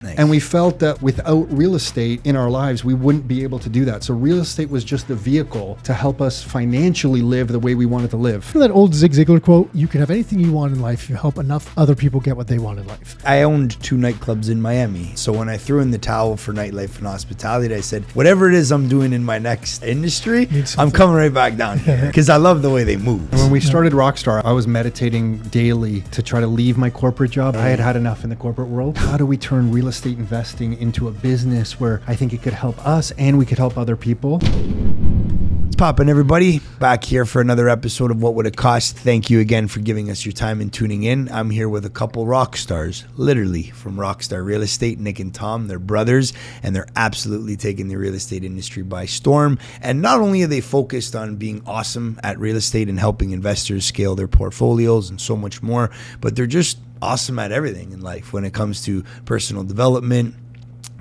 Nice. And we felt that without real estate in our lives, we wouldn't be able to do that. So real estate was just a vehicle to help us financially live the way we wanted to live. For that old Zig Ziglar quote, you can have anything you want in life if you help enough other people get what they want in life. I owned 2 nightclubs in Miami. So when I threw in the towel for nightlife and hospitality, I said, whatever it is I'm doing in my next industry, I'm coming right back down here because I love the way they move. And when we started Rockstar, I was meditating daily to try to leave my corporate job. I had had enough in the corporate world. How do we turn real estate investing into a business where I think it could help us and we could help other people? What's poppin', everybody? Back here for another episode of What Would It Cost? Thank you again for giving us your time and tuning in. I'm here with a couple rock stars, literally from Rockstar Real Estate, Nick and Tom. They're brothers, and they're absolutely taking the real estate industry by storm. And not only are they focused on being awesome at real estate and helping investors scale their portfolios and so much more, but they're just awesome at everything in life when it comes to personal development,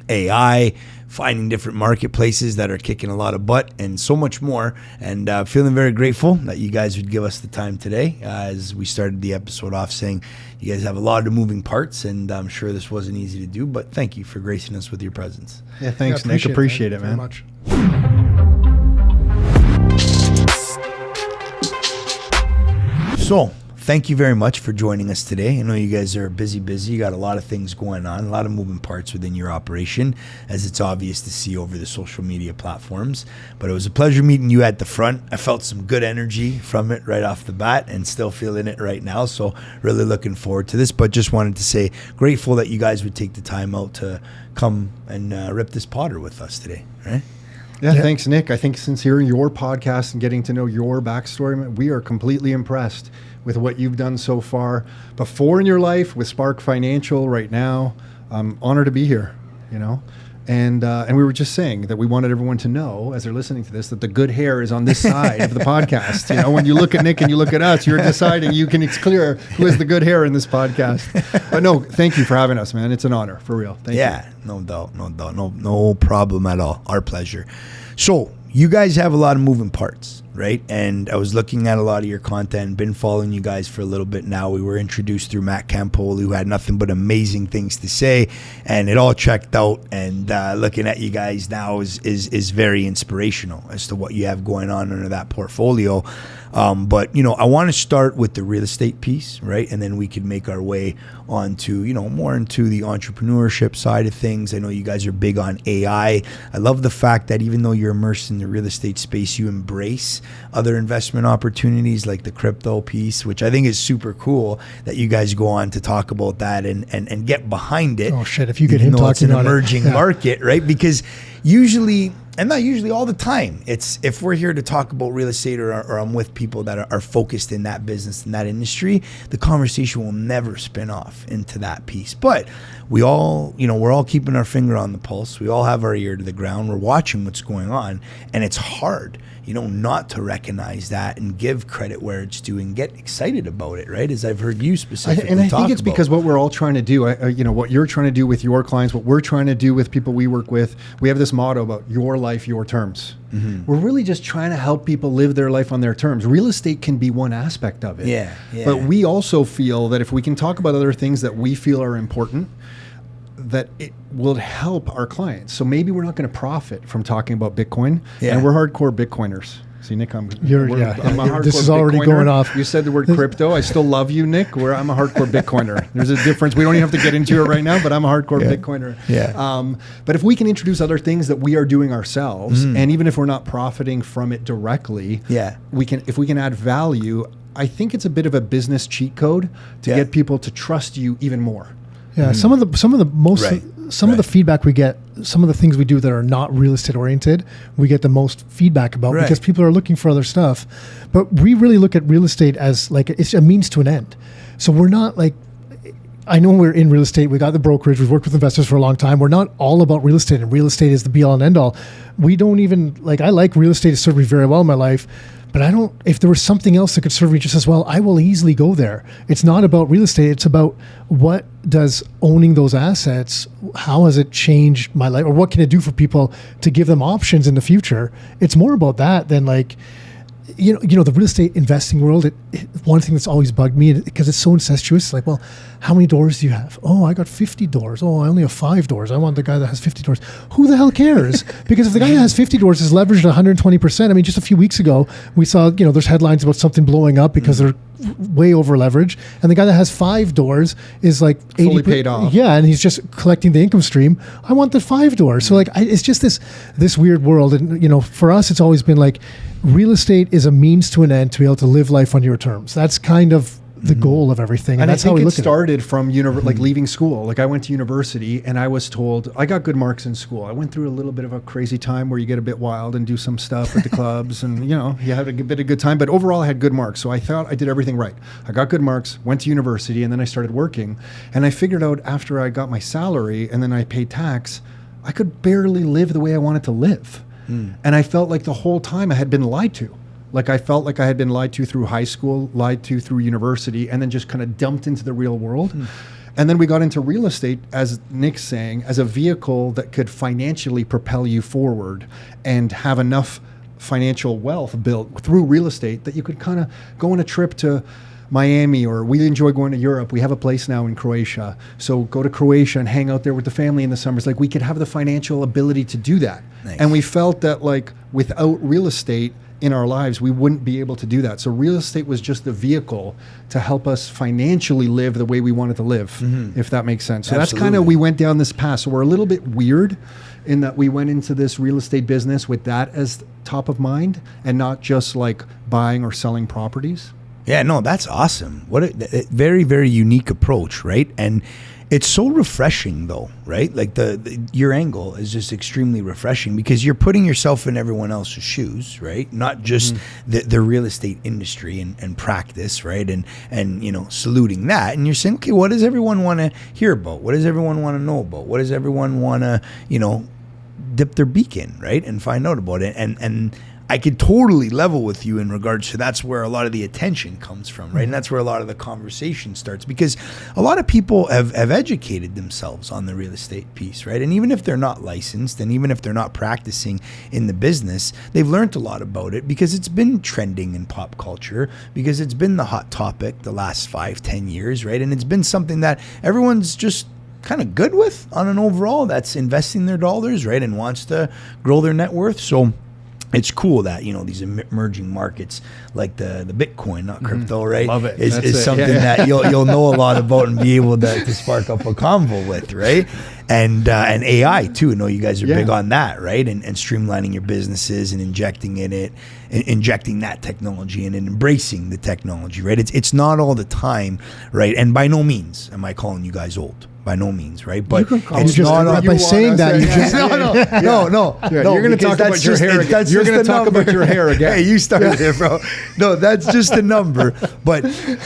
AI, finding different marketplaces that are kicking a lot of butt, and so much more. And feeling very grateful that you guys would give us the time today. As we started the episode off saying, you guys have a lot of moving parts, and I'm sure this wasn't easy to do, but thank you for gracing us with your presence. Yeah, thanks, Nick. Appreciate it, man. Very much. So, thank you very much for joining us today. I know you guys are busy. You got a lot of things going on, a lot of moving parts within your operation, as it's obvious to see over the social media platforms. But it was a pleasure meeting you at the front. I felt some good energy from it right off the bat and still feeling it right now. So really looking forward to this, but just wanted to say grateful that you guys would take the time out to come and rip this Potter with us today, right? Yeah, thanks, Nick. I think since hearing your podcast and getting to know your backstory, man, we are completely impressed with what you've done so far before in your life with Spark Financial right now. I'm honored to be here, you know. And we were just saying that we wanted everyone to know, as they're listening to this, that the good hair is on this side of the podcast. You know, when you look at Nick and you look at us, you're deciding it's clear who has the good hair in this podcast. But no, thank you for having us, man. It's an honor, for real. Thank you. No doubt. No problem at all. Our pleasure. So, you guys have a lot of moving parts, right? And I was looking at a lot of your content, been following you guys for a little bit now. We were introduced through Matt Campoli, who had nothing but amazing things to say, and it all checked out. And looking at you guys now is very inspirational as to what you have going on under that portfolio. But, you know, I want to start with the real estate piece, right? And then we could make our way on to, you know, more into the entrepreneurship side of things. I know you guys are big on AI. I love the fact that even though you're immersed in the real estate space, you embrace other investment opportunities like the crypto piece, which I think is super cool that you guys go on to talk about that and get behind it. Oh, shit. If you get him talking it's an emerging market, right? Because usually, and not usually, all the time, it's if we're here to talk about real estate or I'm with people that are focused in that business, in that industry, the conversation will never spin off into that piece. But we all, you know, we're all keeping our finger on the pulse. We all have our ear to the ground. We're watching what's going on. And it's hard, you know, not to recognize that and give credit where it's due and get excited about it, right? As I've heard you specifically talk about. And I think it's because what we're all trying to do, you know, what you're trying to do with your clients, what we're trying to do with people we work with, we have this motto about your life, your terms. Mm-hmm. We're really just trying to help people live their life on their terms. Real estate can be one aspect of it. Yeah. But we also feel that if we can talk about other things that we feel are important, that it will help our clients. So maybe we're not going to profit from talking about Bitcoin, and we're hardcore Bitcoiners. See, Nick, I'm a hardcore this is already Bitcoiner. Going off. You said the word crypto. I still love you, Nick. I'm a hardcore Bitcoiner. There's a difference. We don't even have to get into it right now, but I'm a hardcore Bitcoiner. Yeah. But if we can introduce other things that we are doing ourselves, and even if we're not profiting from it directly, we can. If we can add value, I think it's a bit of a business cheat code to get people to trust you even more. Yeah, some of the feedback we get, some of the things we do that are not real estate oriented, we get the most feedback about because people are looking for other stuff. But we really look at real estate as like it's a means to an end. So we're not like, I know we're in real estate. We got the brokerage. We've worked with investors for a long time. We're not all about real estate, and real estate is the be all and end all. We don't even like. I like real estate to serve me very well in my life. But I don't, if there was something else that could serve me just as well, I will easily go there. It's not about real estate. It's about what does owning those assets, how has it changed my life, or what can it do for people to give them options in the future? It's more about that than like, the real estate investing world, one thing that's always bugged me, because it's so incestuous, like, well, how many doors do you have? Oh, I got 50 doors. Oh, I only have 5 doors. I want the guy that has 50 doors. Who the hell cares? Because if the guy that has 50 doors is leveraged at 120%, I mean, just a few weeks ago, we saw, there's headlines about something blowing up because they're way over leveraged, and the guy that has 5 doors is like fully paid off. Yeah, and he's just collecting the income stream. I want the 5 doors. So like, it's just this weird world, and for us, it's always been like, real estate is a means to an end to be able to live life on your terms. That's kind of the goal of everything, and that's how we look at it. It started from like leaving school. Like I went to university, and I was told I got good marks in school. I went through a little bit of a crazy time where you get a bit wild and do some stuff at the clubs, and you have a bit of good time. But overall, I had good marks, so I thought I did everything right. I got good marks, went to university, and then I started working. And I figured out after I got my salary and then I paid tax, I could barely live the way I wanted to live, and I felt like the whole time I had been lied to. Like I felt like I had been lied to through high school, lied to through university, and then just kind of dumped into the real world. And then we got into real estate, as Nick's saying, as a vehicle that could financially propel you forward and have enough financial wealth built through real estate that you could kind of go on a trip to Miami, or we enjoy going to Europe. We have a place now in Croatia. So go to Croatia and hang out there with the family in the summers. Like we could have the financial ability to do that. Nice. And we felt that like without real estate in our lives, we wouldn't be able to do that. So real estate was just the vehicle to help us financially live the way we wanted to live, if that makes sense. So Absolutely. That's kind of, we went down this path. So we're a little bit weird in that we went into this real estate business with that as top of mind and not just like buying or selling properties. Yeah, no, that's awesome. What a very, very unique approach, right? And it's so refreshing though, right? Like your angle is just extremely refreshing because you're putting yourself in everyone else's shoes, right? Not just the real estate industry and practice, right? And saluting that. And you're saying, okay, what does everyone want to hear about? What does everyone want to know about? What does everyone want to, dip their beak in, right? And find out about it. And I could totally level with you in regards to that's where a lot of the attention comes from, right? And that's where a lot of the conversation starts because a lot of people have educated themselves on the real estate piece, right? And even if they're not licensed and even if they're not practicing in the business, they've learned a lot about it because it's been trending in pop culture, because it's been the hot topic the last 5-10 years, right? And it's been something that everyone's just kind of good with on an overall that's investing their dollars, right? And wants to grow their net worth. So it's cool that, these emerging markets like the Bitcoin, not crypto, right? Love it. Is something that you'll know a lot about and be able to spark up a convo with, right? And AI too. I know you guys are big on that, right? And streamlining your businesses and injecting that technology and embracing the technology, right? It's not all the time, right? And by no means am I calling you guys old. By no means, right? But it's not by saying that. You just no. You're going to talk about your hair again. You're going to talk about your hair again. Hey, you started it, bro. No, that's just a number. But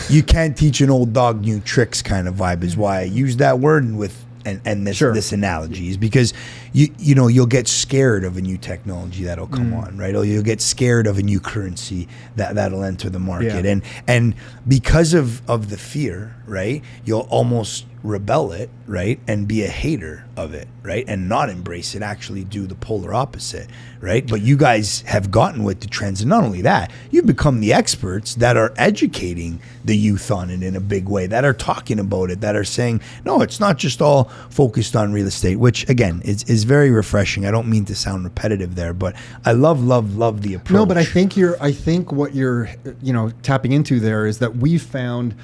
you can't teach an old dog new tricks kind of vibe is why I use that word and this analogy is because you'll get scared of a new technology that'll come on, right? Or you'll get scared of a new currency that'll enter the market, and because of the fear, right? You'll almost rebel it, right? And be a hater of it, right? And not embrace it, actually do the polar opposite, right? But you guys have gotten with the trends. And not only that, you've become the experts that are educating the youth on it in a big way, that are talking about it, that are saying, no, it's not just all focused on real estate, which again, is very refreshing. I don't mean to sound repetitive there, but I love the approach. No, but I think what you're, tapping into there is that we've found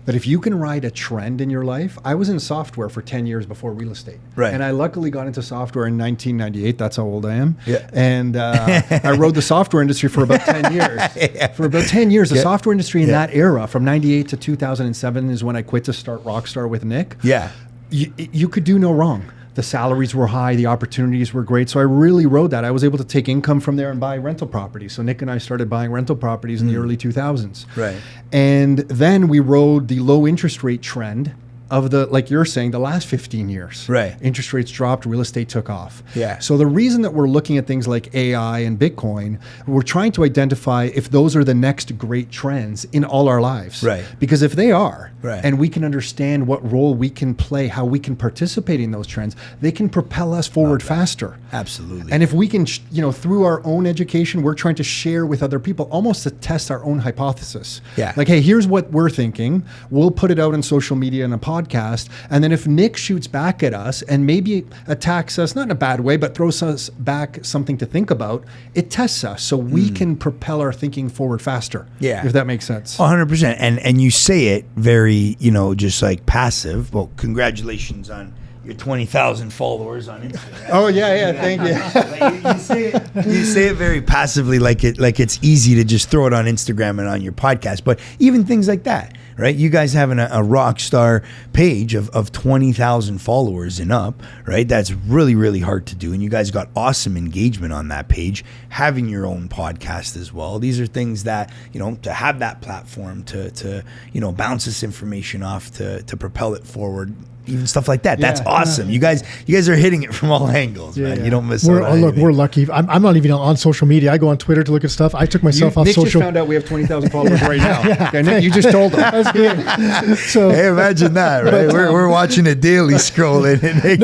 that if you can ride a trend in your life, I was in software for 10 years before real estate. Right. And I luckily got into software in 1998. That's how old I am. Yeah. And I rode the software industry for about 10 years. Yeah. For about 10 years, the software industry in that era, from 98 to 2007 is when I quit to start Rockstar with Nick. Yeah. You could do no wrong. The salaries were high, the opportunities were great. So I really rode that. I was able to take income from there and buy rental properties. So Nick and I started buying rental properties in the early 2000s. Right. And then we rode the low interest rate trend of the, like you're saying, the last 15 years. Right. Interest rates dropped, real estate took off. Yeah. So the reason that we're looking at things like AI and Bitcoin, we're trying to identify if those are the next great trends in all our lives. Right. Because if they are, right, and we can understand what role we can play, how we can participate in those trends, they can propel us forward faster. Absolutely. And if we can, through our own education, we're trying to share with other people, almost to test our own hypothesis. Yeah. Like, hey, here's what we're thinking. We'll put it out on social media and a podcast. And then if Nick shoots back at us and maybe attacks us, not in a bad way, but throws us back something to think about, it tests us so we can propel our thinking forward faster. Yeah. If that makes sense. 100%. And you say it very, just like passive. Well, congratulations on your 20,000 followers on Instagram. Oh yeah, thank you. You say it very passively, like it's easy to just throw it on Instagram and on your podcast. But even things like that, right? You guys having a rock star page of 20,000 followers and up, right? That's really, really hard to do. And you guys got awesome engagement on that page, having your own podcast as well. These are things that, to have that platform to bounce this information off, to propel it forward, even stuff like that. That's awesome. You guys are hitting it from all angles, man. You don't miss out on anything. We're lucky. I'm not even on social media. I go on Twitter to look at stuff. I took myself off Nick social. Nick just found out we have 20,000 followers right now. Okay, Nick, you just told them. That's good. So, hey, imagine that, right? We're watching a daily scrolling, and Nick,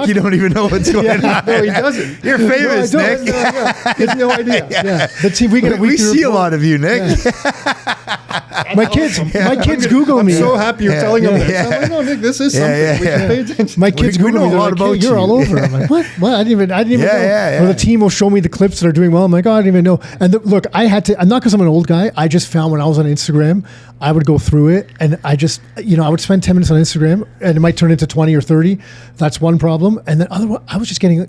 you don't even know what's going on. No, he doesn't. You're famous, Nick. He has no idea. Yeah. But see, we see a lot of you, Nick. My kids Google me. I'm so happy you're telling them this. I'm like, no, Nick, this is something. We can pay attention. My kids Google me. They're like, hey, you're all over. I'm like, what? I didn't even know. Or the team will show me the clips that are doing well. I'm like, oh, I didn't even know. And look, I had to, not because I'm an old guy. I just found when I was on Instagram, I would go through it and I just, I would spend 10 minutes on Instagram and it might turn into 20 or 30. That's one problem. And then otherwise, I was just getting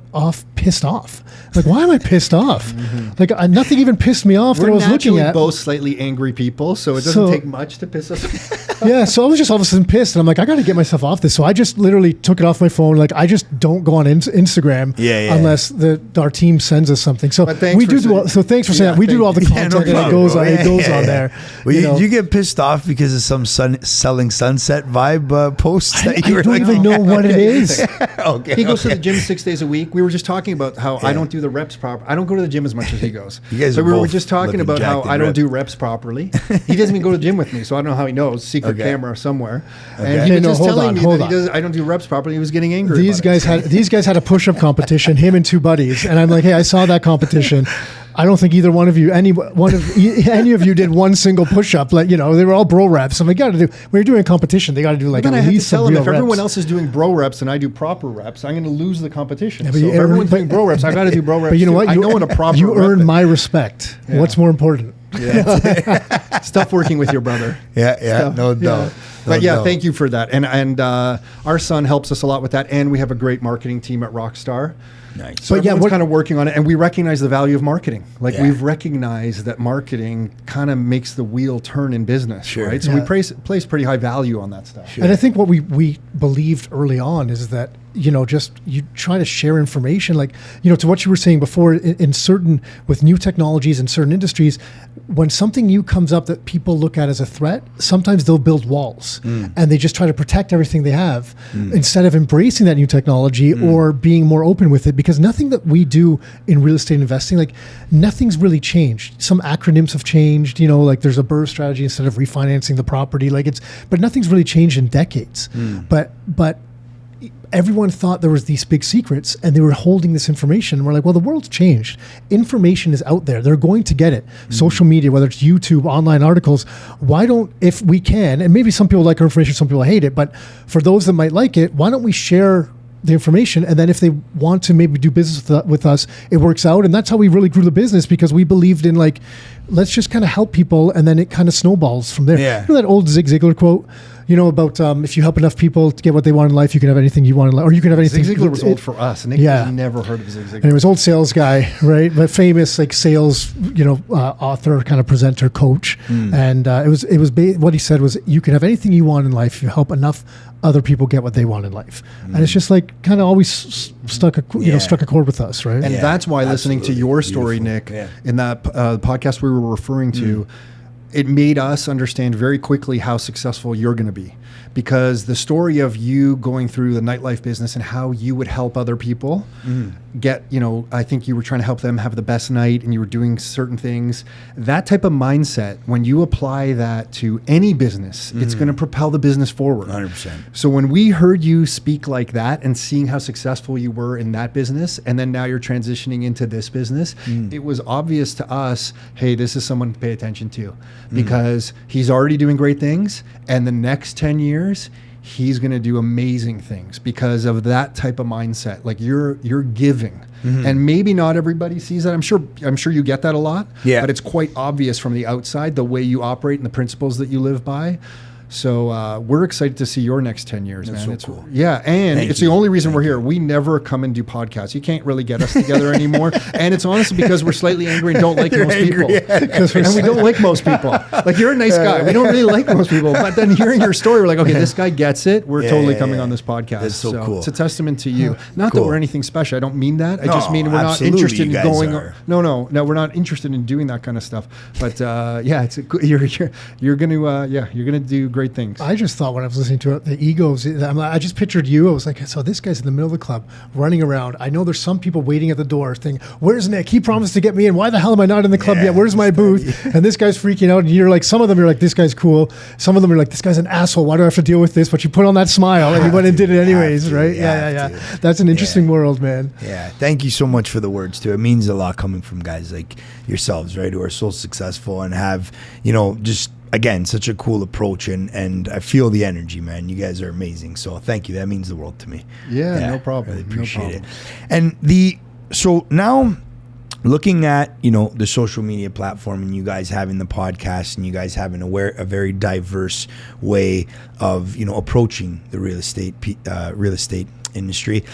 pissed off. Like, why am I pissed off? Mm-hmm. Like, nothing even pissed me off that I was looking at. We're both slightly angry people, so it doesn't take much to piss us off. Yeah, so I was just all of a sudden pissed. And I'm like, I got to get myself off this. So I just literally took it off my phone. Like, I just don't go on Instagram unless our team sends us something. So we do. So thanks for saying that. We do all the content and it goes on there. Well, you get pissed off because of some selling sunset vibe posts that you were don't even know what it is. Okay. He goes to the gym 6 days a week. We were just talking about how I don't do the reps proper. I don't go to the gym as much as he goes. So we were just talking about how I don't do reps properly. He doesn't even go to the gym with me, so I don't know how he knows. Secret camera somewhere. And he was just telling me that I don't do reps properly. He was getting angry. These guys had a push-up competition, him and two buddies, and I'm like, hey, I saw that competition. I don't think either one of you, any of you did one single push-up. Like, they were all bro reps. I'm like, when you're doing a competition, they got to do like at least some real reps. If everyone else is doing bro reps and I do proper reps, I'm going to lose the competition. Yeah, so if everyone's doing bro reps, I got to do bro reps. But you know what? I know what a proper you rep earn my respect. Yeah. What's more important? Yeah. Stuff working with your brother. Yeah, no doubt. But thank you for that. And our son helps us a lot with that. And we have a great marketing team at Rockstar. Nice. So everyone's kind of working on it, and we recognize the value of marketing. Like we've recognized that marketing kind of makes the wheel turn in business, right? So we place pretty high value on that stuff. Sure. And I think what we believed early on is that just you try to share information, like to what you were saying before. In certain with new technologies in certain industries, when something new comes up that people look at as a threat, sometimes they'll build walls and they just try to protect everything they have instead of embracing that new technology or being more open with it. Because nothing that we do in real estate investing, like nothing's really changed. Some acronyms have changed, like there's a BRRRR strategy instead of refinancing the property. But nothing's really changed in decades. But everyone thought there was these big secrets and they were holding this information. And we're like, well, the world's changed. Information is out there. They're going to get it. Social media, whether it's YouTube, online articles, why don't, if we can, and maybe some people like our information, some people hate it, but for those that might like it, why don't we share the information, and then if they want to maybe do business with us, it works out. And that's how we really grew the business, because we believed in let's just kind of help people, and then it kind of snowballs from there. Yeah. You know that old Zig Ziglar quote, about if you help enough people to get what they want in life, you can have anything you want in life, or you can have anything. Zig Ziglar was old for us. Nick has never heard of Zig Ziglar. And he was old sales guy, right? But famous sales, author, kind of presenter, coach. And it was what he said was, you can have anything you want in life if you help enough other people get what they want in life. And it's just kind of always struck a chord with us, right? And that's why listening to your story, Nick, in that podcast we were referring to, it made us understand very quickly how successful you're going to be. because the story of you going through the nightlife business and how you would help other people get, I think you were trying to help them have the best night and you were doing certain things. That type of mindset, when you apply that to any business, it's going to propel the business forward. 100%. So when we heard you speak like that and seeing how successful you were in that business, and then now you're transitioning into this business, it was obvious to us, hey, this is someone to pay attention to, because he's already doing great things, and the next 10 years he's going to do amazing things because of that type of mindset. Like you're giving, and maybe not everybody sees that. I'm sure you get that a lot, but it's quite obvious from the outside the way you operate and the principles that you live by. So we're excited to see your next 10 years, man. So it's cool. Yeah, and Thank it's you. the only reason we're Thank here. We never come and do podcasts. You can't really get us together anymore. And it's honestly because we're slightly angry and don't like most people. And we don't like most people. Like, you're a nice guy. We don't really like most people. But then hearing your story, we're like, okay, this guy gets it. We're totally coming on this podcast. That's so cool. It's a testament to you. Not that we're anything special. I don't mean that. I just mean we're not absolutely, interested in you guys going. are. No, we're not interested in doing that kind of stuff. But you're gonna do great things. I just thought when I was listening to it, the egos, I just pictured you. I was like, so this guy's in the middle of the club running around. I know there's some people waiting at the door thinking, where's Nick? He promised to get me in. Why the hell am I not in the club yet? Where's my booth? And this guy's freaking out. And you're like, some of them you're like, this guy's cool. Some of them are like, this guy's an asshole. Why do I have to deal with this? But you put on that smile and you went and did it anyways, right? Yeah. That's an interesting world, man. Yeah. Thank you so much for the words too. It means a lot coming from guys like yourselves, right? Who are so successful and have, just, again, such a cool approach, and I feel the energy, man. You guys are amazing. So thank you. That means the world to me. Yeah, no problem. Really appreciate it. And so now looking at, the social media platform and you guys having the podcast and you guys having a very diverse way of, approaching the real estate industry,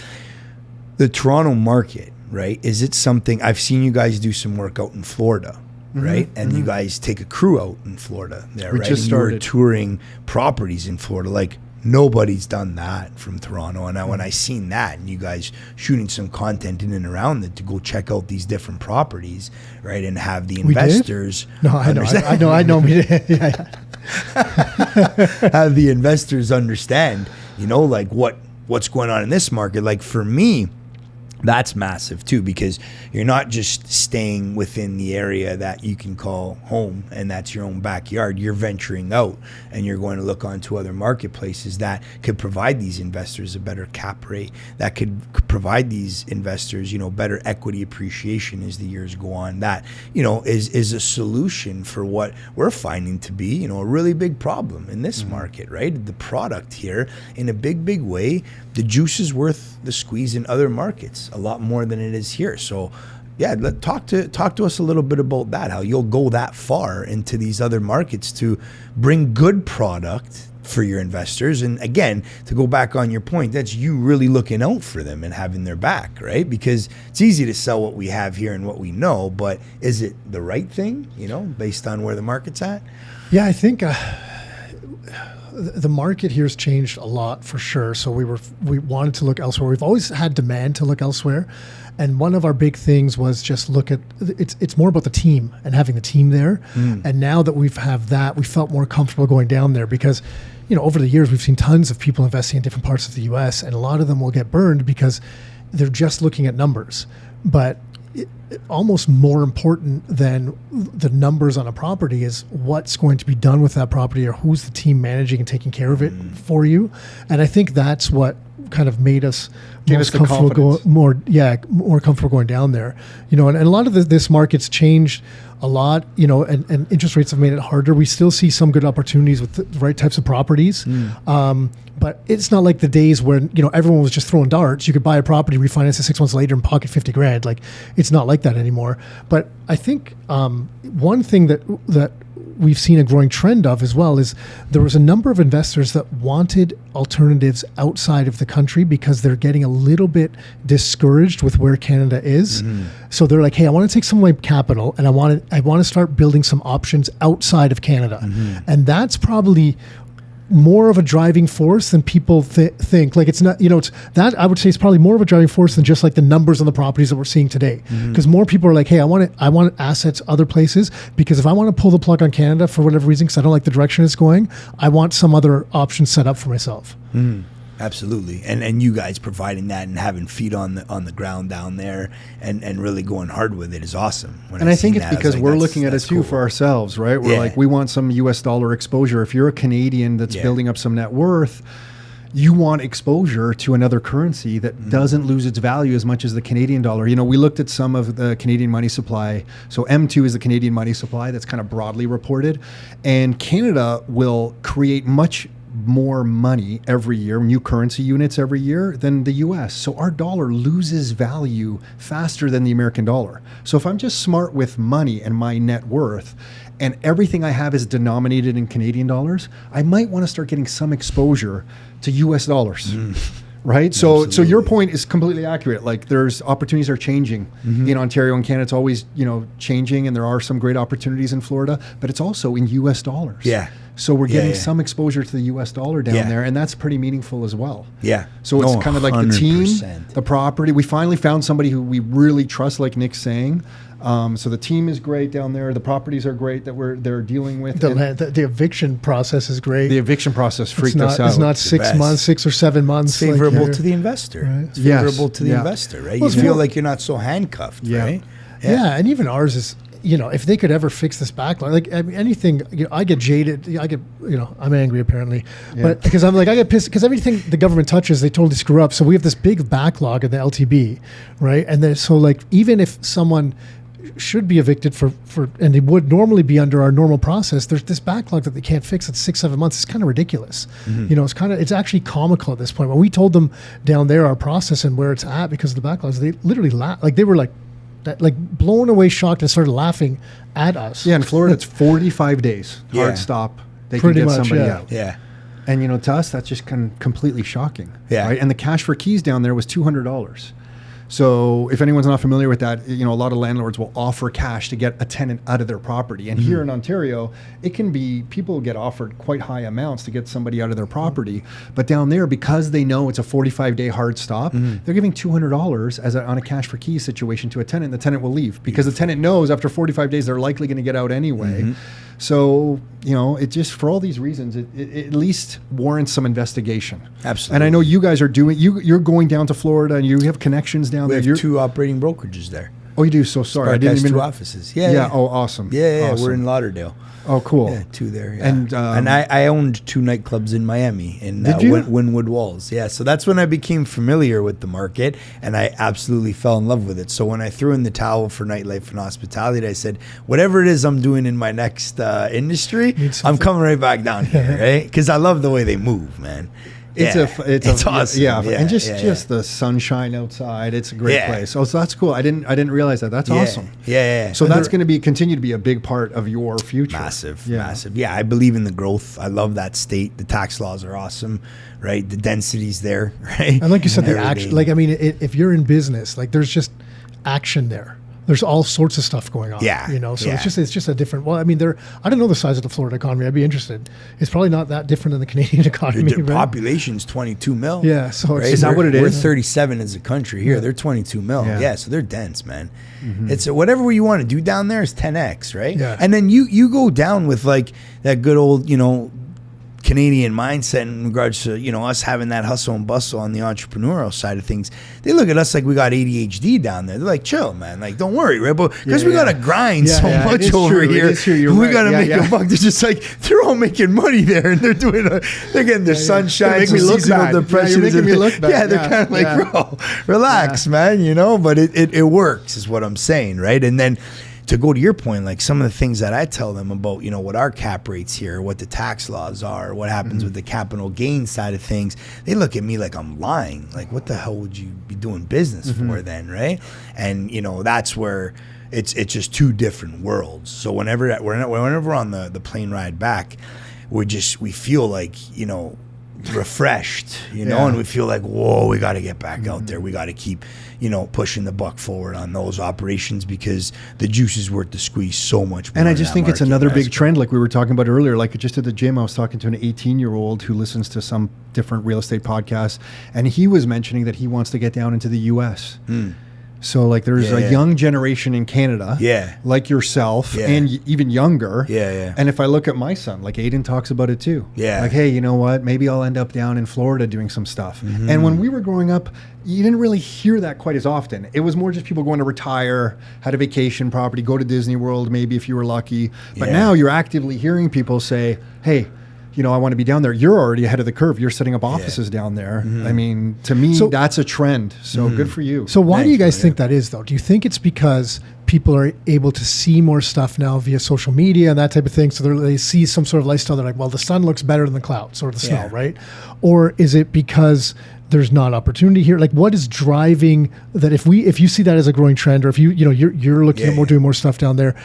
the Toronto market, right? Is it something I've seen you guys do some work out in Florida? Right, and you guys take a crew out in Florida. There, we right? just started. You were touring properties in Florida. Like, nobody's done that from Toronto. And when I seen that, and you guys shooting some content in and around it to go check out these different properties, right, and have the investors. No, I know. We did. Yeah. Have the investors understand, like what's going on in this market. Like, for me, that's massive too, because you're not just staying within the area that you can call home and that's your own backyard. You're venturing out and you're going to look onto other marketplaces that could provide these investors a better cap rate, that could provide these investors, better equity appreciation as the years go on. That, is a solution for what we're finding to be, a really big problem in this market, right? The product here, in a big way, the juice is worth the squeeze in other markets a lot more than it is here. So talk to us a little bit about that, how you'll go that far into these other markets to bring good product for your investors. And again, to go back on your point, that's you really looking out for them and having their back, right? Because it's easy to sell what we have here and what we know, but is it the right thing, based on where the market's at? Yeah, I think the market here has changed a lot for sure. So we wanted to look elsewhere. We've always had demand to look elsewhere. And one of our big things was just look at, it's more about the team and having the team there. And now that we felt more comfortable going down there because, over the years, we've seen tons of people investing in different parts of the US, and a lot of them will get burned because they're just looking at numbers. But almost more important than the numbers on a property is what's going to be done with that property, or who's the team managing and taking care of it for you. And I think that's what kind of made us most comfortable more comfortable going down there. And a lot of this market's changed a lot, and interest rates have made it harder. We still see some good opportunities with the right types of properties. But it's not like the days when, everyone was just throwing darts. You could buy a property, refinance it 6 months later and pocket $50,000. Like, it's not like that anymore. But I think one thing that we've seen a growing trend of as well is there was a number of investors that wanted alternatives outside of the country because they're getting a little bit discouraged with where Canada is. So they're like, hey, I want to take some of my capital and I want to start building some options outside of Canada. And that's probably more of a driving force than people think. Like it's not, it's that I would say it's probably more of a driving force than just like the numbers on the properties that we're seeing today. Because more people are like, hey, I want assets other places, because if I want to pull the plug on Canada for whatever reason, because I don't like the direction it's going, I want some other option set up for myself. Absolutely, and you guys providing that and having feet on the ground down there and really going hard with it is awesome. And I think it's because we're looking at it too for ourselves, right? We're like, we want some US dollar exposure. If you're a Canadian that's building up some net worth, you want exposure to another currency that doesn't lose its value as much as the Canadian dollar. We looked at some of the Canadian money supply. So M2 is the Canadian money supply that's kind of broadly reported, and Canada will create much more money every year, new currency units every year, than the US. So our dollar loses value faster than the American dollar. So if I'm just smart with money and my net worth, and everything I have is denominated in Canadian dollars, I might want to start getting some exposure to US dollars. Right? So your point is completely accurate. Like, there's opportunities are changing in Ontario and Canada. It's always, changing, and there are some great opportunities in Florida, but it's also in US dollars. Yeah. So we're getting some exposure to the US dollar down there, and that's pretty meaningful as well. Yeah. So it's kind of like the team, the property. We finally found somebody who we really trust, like Nick's saying. So the team is great down there. The properties are great that they're dealing with. The eviction process is great. The eviction process freaked us out. It's not 6 months, 6 or 7 months. It's favorable to the investor. Right? It's favorable to the investor, right? Well, you feel like you're not so handcuffed, right? Yeah, and even ours is, if they could ever fix this backlog, like anything, I get jaded. I'm angry apparently, but because I'm like, I get pissed because everything the government touches, they totally screw up. So we have this big backlog in the LTB, right? And then so like, even if someone should be evicted for and they would normally be under our normal process, there's this backlog that they can't fix at 6-7 months. It's kind of ridiculous. It's actually comical at this point. When we told them down there our process and where it's at because of the backlogs, they literally they were like blown away, shocked, and started laughing at us. Yeah, in Florida it's 45 days hard stop. They can get somebody out. Yeah. And to us that's just completely shocking. Yeah. Right? And the cash for keys down there was $200. So if anyone's not familiar with that, a lot of landlords will offer cash to get a tenant out of their property. And here in Ontario, it can be, people get offered quite high amounts to get somebody out of their property. But down there, because they know it's a 45-day hard stop, they're giving $200 on a cash for keys situation to a tenant. The tenant will leave because the tenant knows after 45 days they're likely going to get out anyway. So, it just, for all these reasons, it at least warrants some investigation. Absolutely. And I know you guys are you're going down to Florida and you have connections down there. We have 2 operating brokerages there. Oh, you do? So sorry. I didn't even 2 offices. Yeah. Oh, awesome. Yeah, awesome. We're in Lauderdale. Oh, cool. Yeah, 2 there. Yeah. And I owned 2 nightclubs in Miami in Wynwood Walls. Yeah, so that's when I became familiar with the market, and I absolutely fell in love with it. So when I threw in the towel for nightlife and hospitality, I said, whatever it is I'm doing in my next industry, I'm coming right back down here, right? Because I love the way they move, man. It's awesome. Yeah, and just the sunshine outside. It's a great place. Oh, so that's cool. I didn't realize that. That's awesome. Yeah. So that's going to continue to be a big part of your future. Massive. Yeah, I believe in the growth. I love that state. The tax laws are awesome, right? The density's there, right? And like you said, the action. Like, I mean, if you're in business, like there's just action there. There's all sorts of stuff going on. Yeah. So it's just a different. Well, I mean, I don't know the size of the Florida economy. I'd be interested. It's probably not that different than the Canadian economy. Their population's 22 mil. Yeah. So right? Is that what it is? We're 37 as a country here. They're 22 mil. Yeah. So they're dense, man. It's whatever you want to do down there is 10x, right? Yeah. And then you go down with like that good old, Canadian mindset in regards to us having that hustle and bustle on the entrepreneurial side of things. They look at us like we got ADHD down there. They're like, chill, man, like don't worry, right? But because we gotta grind so much over here, we gotta make a buck. They're just like, they're all making money there, and they're getting their sunshine, seasonal depression. You're making me look bad. Yeah, they're kind of like, bro, relax, man, but it works is what I'm saying, right? And then to go to your point, like some of the things that I tell them about, what our cap rates here, what the tax laws are, what happens with the capital gain side of things, they look at me like I'm lying. Like, what the hell would you be doing business for then, right? And, that's where it's just 2 different worlds. So whenever we're on the plane ride back, we feel like, refreshed, you know, and we feel like, whoa, we got to get back out there. We got to keep, you know, pushing the buck forward on those operations because the juice is worth the squeeze so much more. And I just think it's another big trend like we were talking about earlier. Like just at the gym, I was talking to an 18-year-old who listens to some different real estate podcasts, and he was mentioning that he wants to get down into the U.S. So like there's a young generation in Canada, like yourself, and even younger. And if I look at my son, like Aiden talks about it too. Like, hey, you know what? Maybe I'll end up down in Florida doing some stuff. And when we were growing up, you didn't really hear that quite as often. It was more just people going to retire, had a vacation property, go to Disney World, maybe if you were lucky. But now you're actively hearing people say, hey, you know, I want to be down there. You're already ahead of the curve. You're setting up offices down there. I mean, to me, that's a trend. So good for you. So why do you guys think that is, though? Do you think it's because people are able to see more stuff now via social media and that type of thing? So they see some sort of lifestyle. They're like, well, the sun looks better than the clouds or the snow, right? Or is it because there's not opportunity here? Like, what is driving that? If you see that as a growing trend, or if you're looking at doing more stuff down there,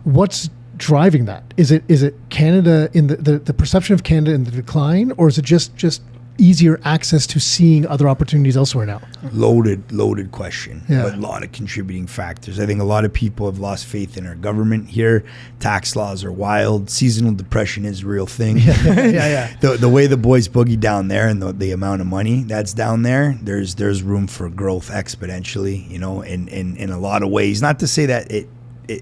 what's driving that? Is it Canada in the perception of Canada in the decline, or is it just easier access to seeing other opportunities elsewhere now? Loaded question, but a lot of contributing factors. I think a lot of people have lost faith in our government here. Tax laws are wild. Seasonal depression is a real thing. The way the boys boogie down there and the amount of money that's down there, there's room for growth exponentially, you know, in a lot of ways. Not to say that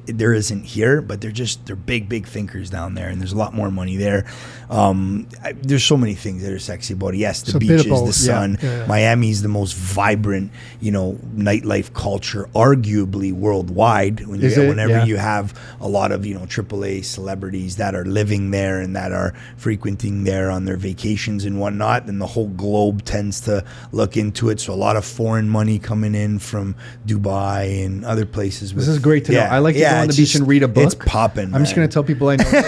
there isn't here, but they're big thinkers down there, and there's a lot more money there. There's so many things that are sexy about it. Yes, the beaches, the sun. Miami's the most vibrant, you know, nightlife culture, arguably worldwide. Whenever you have a lot of, you know, AAA celebrities that are living there and that are frequenting there on their vacations and whatnot, then the whole globe tends to look into it. So a lot of foreign money coming in from Dubai and other places. This is great to know. I like to go on the beach and read a book. It's popping. I'm just going to tell people I know Nick.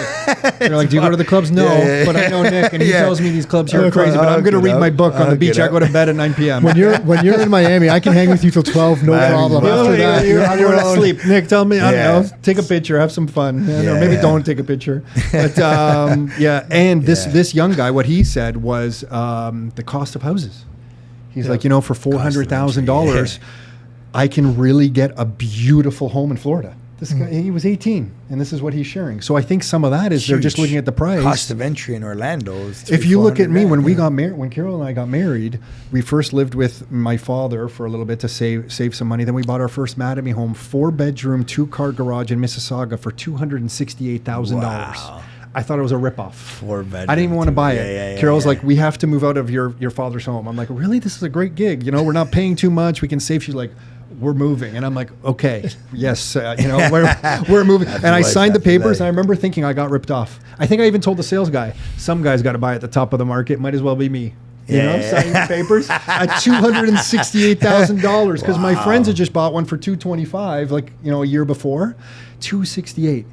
They're like, do you go to the clubs? No, but I know Nick, and he tells me these clubs here are crazy, but I'm going to read my book on the beach. I go to bed at 9 p.m. When you're in Miami, I can hang with you till 12, no problem. After that, you're asleep. Nick, tell me, I don't know, take a picture, have some fun. Or maybe don't take a picture. But and this young guy, what he said was the cost of houses. He's like, you know, for $400,000, I can really get a beautiful home in Florida. This guy, he was 18, and this is what he's sharing. So I think some of that is they're just looking at the price. Cost of entry in Orlando is if you look at me, when we got married, when Carol and I got married, we first lived with my father for a little bit to save some money. Then we bought our first Mattamy home, 4-bedroom, 2-car garage in Mississauga for $268,000. Wow. I thought it was a ripoff. 4-bedroom. I didn't even want to buy it. Carol's like, we have to move out of your father's home. I'm like, really? This is a great gig. You know, we're not paying too much. We can save. She's like, we're moving. And I'm like, okay, yes, you know, we're moving. And I signed the papers. And I remember thinking I got ripped off. I think I even told the sales guy, some guy's got to buy at the top of the market. Might as well be me. You know, signing the papers at $268,000 because my friends had just bought one for $225,000, like, you know, a year before. $268,000.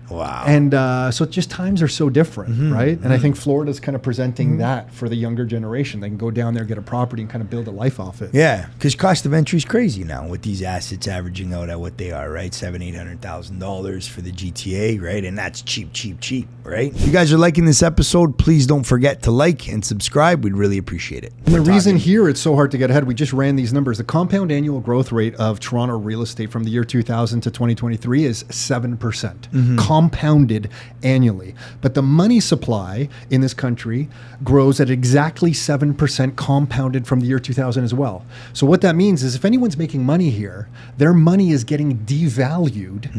Wow. And so just times are so different, right? And I think Florida's kind of presenting that for the younger generation. They can go down there, get a property, and kind of build a life off it. Yeah, because cost of entry is crazy now with these assets averaging out at what they are, right? $700,000-$800,000 for the GTA, right? And that's cheap, right? If you guys are liking this episode, please don't forget to like and subscribe. We'd really appreciate it. And the reason here it's so hard to get ahead, we just ran these numbers. The compound annual growth rate of Toronto real estate from the year 2000 to 2023 is 7%. Compounded annually. But the money supply in this country grows at exactly 7% compounded from the year 2000 as well. So what that means is if anyone's making money here, their money is getting devalued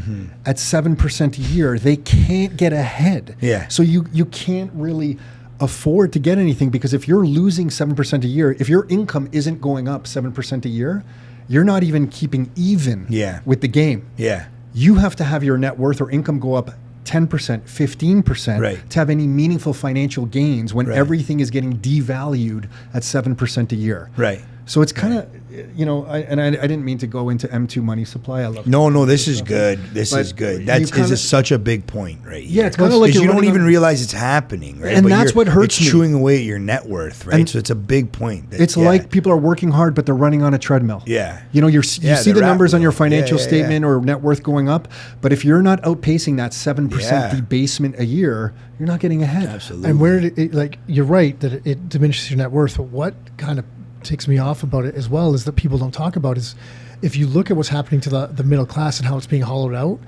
at 7% a year. They can't get ahead. Yeah. So you can't really afford to get anything because if you're losing 7% a year, if your income isn't going up 7% a year, you're not even keeping even with the game. Yeah. You have to have your net worth or income go up 10%, 15% to have any meaningful financial gains when everything is getting devalued at 7% a year. Right. So it's kind of, I didn't mean to go into M2 money supply. I love No, this is good. This is good. This is such a big point, right? Yeah, it's kind of like you don't even realize it's happening, right? And that's what hurts me. It's chewing away at your net worth, right? And so it's a big point. It's like people are working hard, but they're running on a treadmill. Yeah. You see the numbers on your financial statement or net worth going up, but if you're not outpacing that 7% debasement a year, you're not getting ahead. Absolutely. And where you're right that it diminishes your net worth, but what kind of takes me off about it as well is that people don't talk about is if you look at what's happening to the middle class and how it's being hollowed out,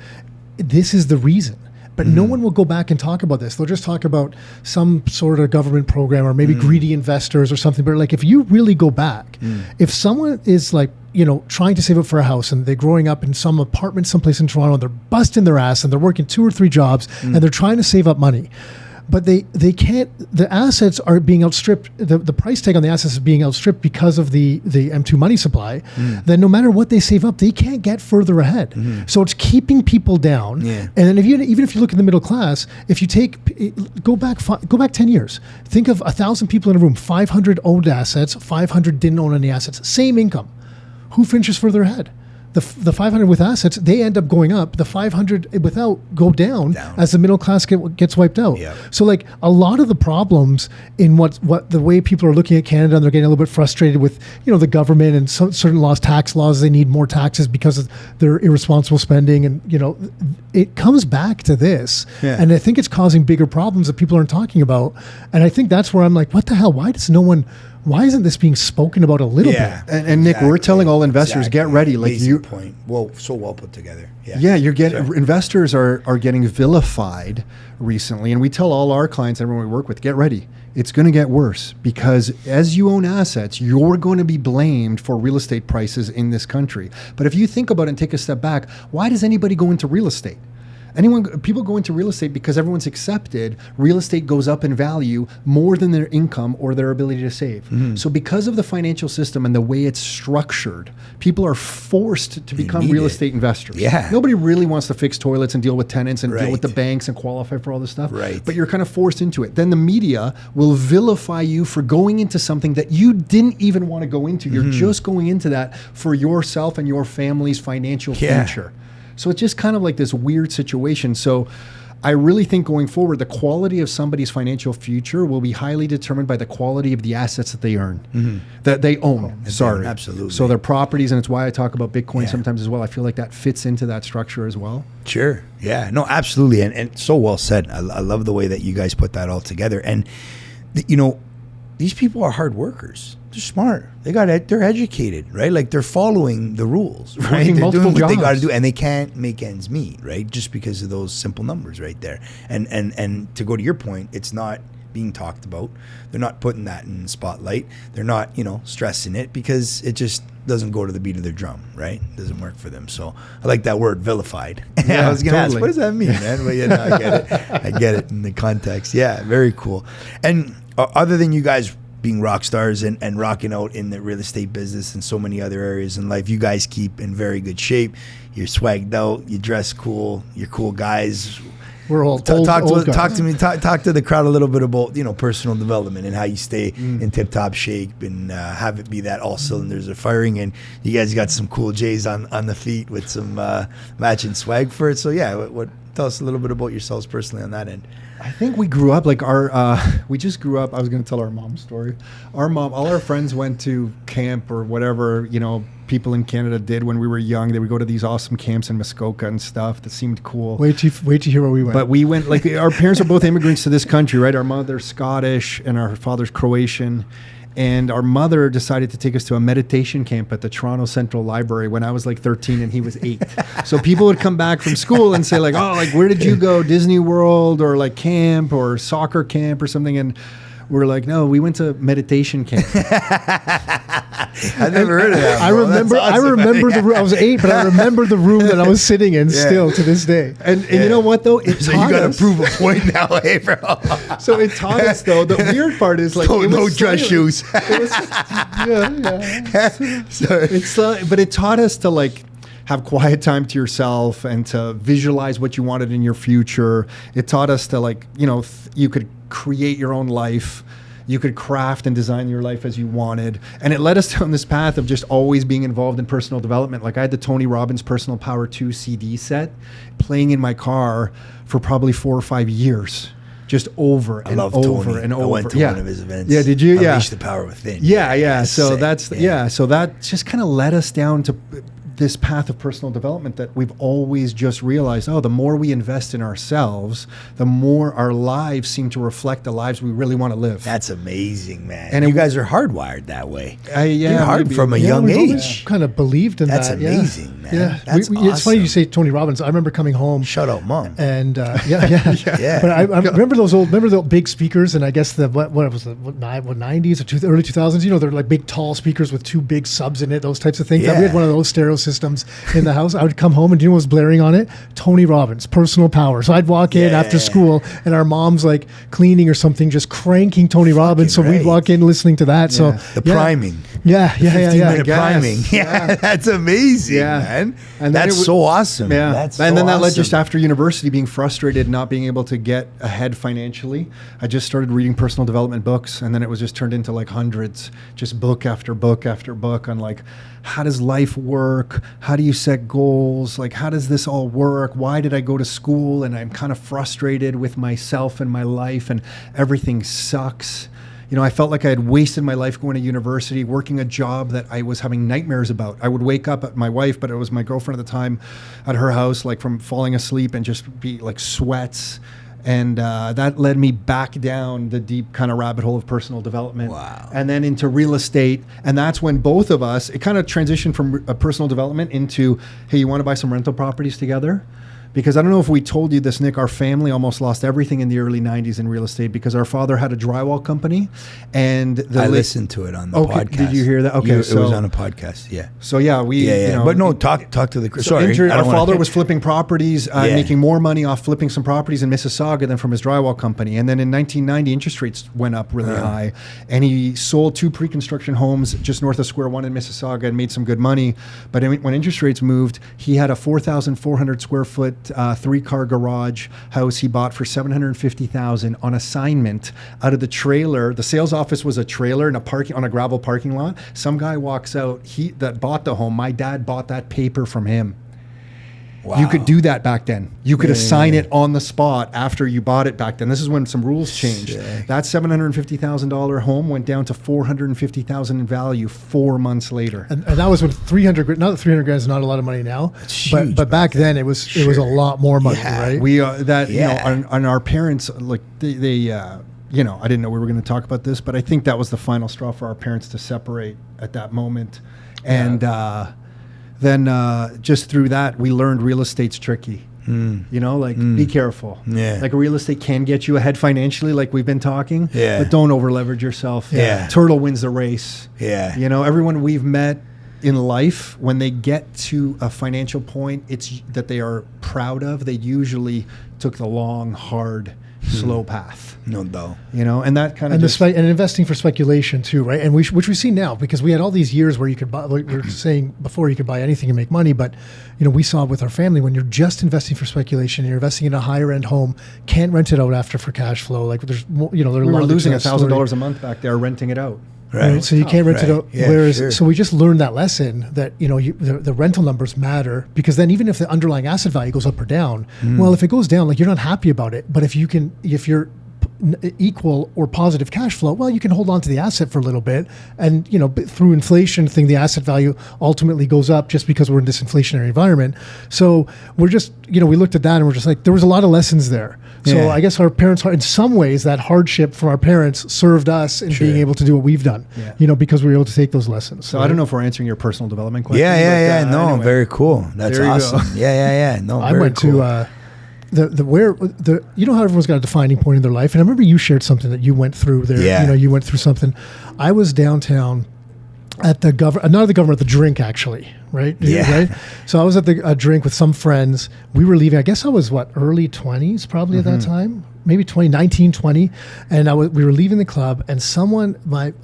this is the reason. But no one will go back and talk about this. They'll just talk about some sort of government program or maybe greedy investors or something. But like if you really go back, if someone is like, trying to save up for a house and they're growing up in some apartment someplace in Toronto and they're busting their ass and they're working 2 or 3 jobs and they're trying to save up money, but they can't, the assets are being outstripped, the price tag on the assets is being outstripped because of the M2 money supply, then no matter what they save up, they can't get further ahead. So it's keeping people down. Yeah. And then even if you look at the middle class, if you go back 10 years, think of 1,000 people in a room, 500 owned assets, 500 didn't own any assets, same income. Who finishes further ahead? The 500 with assets, they end up going up. The 500 without go down as the middle class gets wiped out. Yep. So like a lot of the problems in what the way people are looking at Canada, and they're getting a little bit frustrated with the government and certain tax laws. They need more taxes because of their irresponsible spending, and it comes back to this. Yeah. And I think it's causing bigger problems that people aren't talking about. And I think that's where I'm like, what the hell? Why isn't this being spoken about a little bit? And Nick, we're telling all investors, get ready. Like point. Well, so well put together. Yeah, you're getting investors are getting vilified recently, and we tell all our clients, everyone we work with, get ready. It's going to get worse because as you own assets, you're going to be blamed for real estate prices in this country. But if you think about it and take a step back, why does anybody go into real estate? People go into real estate because everyone's accepted real estate goes up in value more than their income or their ability to save. So because of the financial system and the way it's structured, people are forced to become real estate investors. Yeah. Nobody really wants to fix toilets and deal with tenants and deal with the banks and qualify for all this stuff. Right. But you're kind of forced into it. Then the media will vilify you for going into something that you didn't even want to go into. You're just going into that for yourself and your family's financial future. So it's just kind of like this weird situation. So I really think going forward, the quality of somebody's financial future will be highly determined by the quality of the assets that they earn, that they own. Absolutely. So their properties, and it's why I talk about Bitcoin sometimes as well. I feel like that fits into that structure as well. Sure. Yeah. No, absolutely. And so well said. I love the way that you guys put that all together. And, these people are hard workers. They're smart. They're educated, right? Like they're following the rules, right? They're doing what they got to do, and they can't make ends meet, right? Just because of those simple numbers right there. And to go to your point, it's not being talked about. They're not putting that in the spotlight. They're not, stressing it because it just doesn't go to the beat of their drum, right? It doesn't work for them. So I like that word, vilified. Yeah, I was going to ask, what does that mean, man? But I get it. I get it in the context. Yeah, very cool. And other than you guys being rock stars and rocking out in the real estate business and so many other areas in life, you guys keep in very good shape. You're swagged out. You dress cool. You're cool guys. We're all talk to the crowd a little bit about personal development and how you stay in tip top shape and have it be that all cylinders are firing. And you guys got some cool J's on the feet with some matching swag for it. So tell us a little bit about yourselves personally on that end. I think we grew up we just grew up. I was going to tell our mom's story. Our mom, all our friends went to camp or whatever, people in Canada did when we were young. They would go to these awesome camps in Muskoka and stuff that seemed cool. Wait to hear where we went. But we went, our parents are both immigrants to this country, right? Our mother's Scottish and our father's Croatian. And our mother decided to take us to a meditation camp at the Toronto Central Library when I was 13 and he was 8. So people would come back from school and say where did you go? Disney World or camp or soccer camp or something? And we're like, no, we went to meditation camp. I've never heard of that. I remember the room. I was 8, but I remember the room that I was sitting in still to this day. And you know what though? So you got to prove a point now, hey, bro. So it taught us though. The weird part is no dress shoes. But it taught us to have quiet time to yourself and to visualize what you wanted in your future. It taught us to you could create your own life. You could craft and design your life as you wanted. And it led us down this path of just always being involved in personal development. Like I had the Tony Robbins Personal Power 2 CD set playing in my car for probably 4 or 5 years. Just over and over Tony. and over. I went to one of his events. Yeah, did you? Unleash the Power Within. Yeah. So sick. So that just kind of led us down to this path of personal development that we've always just realized, the more we invest in ourselves, the more our lives seem to reflect the lives we really want to live. That's amazing, man. And you guys are hardwired that way. You're hard maybe. from a young age. Kind of believed in That's that. amazing, man. Yeah. That's awesome. It's funny you say Tony Robbins. I remember coming home. Shut up, Mom. And yeah. But I remember the big speakers, and I guess what was the 90s or early 2000s. You know, they're like big tall speakers with 2 big subs in it. Those types of things. Yeah. We had one of those stereo systems in the house. I would come home and do you know what was blaring on it? Tony Robbins, Personal Power. So I'd walk in after school, and our mom's like cleaning or something, just cranking Tony Robbins. So we'd walk in listening to that. So the priming. Yeah. 15-minute priming. Yeah, that's amazing, man. And that's so awesome. Yeah. That's and then that led awesome. just after university, being frustrated, not being able to get ahead financially. I just started reading personal development books, and then it was just turned into like hundreds, just book after book after book on like, how does life work? How do you set goals? Like, how does this all work? Why did I go to school? And I'm kind of frustrated with myself and my life, and everything sucks. You know, I felt like I had wasted my life going to university, working a job that I was having nightmares about. I would wake up at my wife, but it was my girlfriend at the time, at her house, like from falling asleep and just be like sweats. And that led me back down the deep kind of rabbit hole of personal development. Wow. And then into real estate. And that's when both of us, it kind of transitioned from personal development into, hey, you want to buy some rental properties together? Because I don't know if we told you this, Nick, our family almost lost everything in the early 90s in real estate because our father had a drywall company. And I listened to it on the podcast. Did you hear that? Okay. It was on a podcast, yeah. So yeah, You know, but no, talk to the... So sorry. our father was flipping properties, making more money off flipping some properties in Mississauga than from his drywall company. And then in 1990, interest rates went up really high. And he sold 2 pre-construction homes just north of Square One in Mississauga and made some good money. But when interest rates moved, he had a 4,400 square foot 3-car garage house he bought for $750,000 on assignment out of the trailer. The sales office was a trailer in on a gravel parking lot. Some guy walks out, that bought the home. My dad bought that paper from him. Wow. You could do that back then. You could assign it on the spot after you bought it back then. This is when some rules changed. That $750,000 home went down to $450,000 in value 4 months later. And that was when 300. Not that 300 grand is not a lot of money now, but back then it was a lot more money, right? We you know, on our parents, like they you know, I didn't know we were going to talk about this, but I think that was the final straw for our parents to separate at that moment, and. Then just through that, we learned real estate's tricky. You know, like be careful. Like real estate can get you ahead financially, like we've been talking. But don't over leverage yourself. Turtle wins the race. You know, everyone we've met in life, when they get to a financial point, it's that they are proud of. They usually took the long, hard, slow path. No doubt. You know, and that kind of and investing for speculation too, right? And which we see now, because we had all these years where you could buy, like we were saying before, you could buy anything and make money. But you know, we saw with our family, when you're just investing for speculation, you're investing in a higher end home, can't rent it out after for cash flow. Like there's, you know, we were losing $1,000 a month back there renting it out. Right. So you can't rent it out. Whereas, so we just learned that lesson that, you know, the rental numbers matter, because then even if the underlying asset value goes up or down, well, if it goes down, like you're not happy about it. But if you're equal or positive cash flow, well, you can hold on to the asset for a little bit, and you know, through inflation thing, the asset value ultimately goes up just because we're in this inflationary environment. So we're just, you know, we looked at that and we're just like, there was a lot of lessons there. So I guess our parents, in some ways, that hardship from our parents served us in being able to do what we've done, you know, because we were able to take those lessons. So I don't know if we're answering your personal development question. No, anyway. very cool. That's awesome. No, I went to you know how everyone's got a defining point in their life, and I remember you shared something that you went through there. You know, you went through something. I was downtown at the the drink, actually, right? Right. So I was at the drink with some friends. We were leaving. I guess I was early 20s, probably at that time, maybe 19, 20, and we were leaving the club, and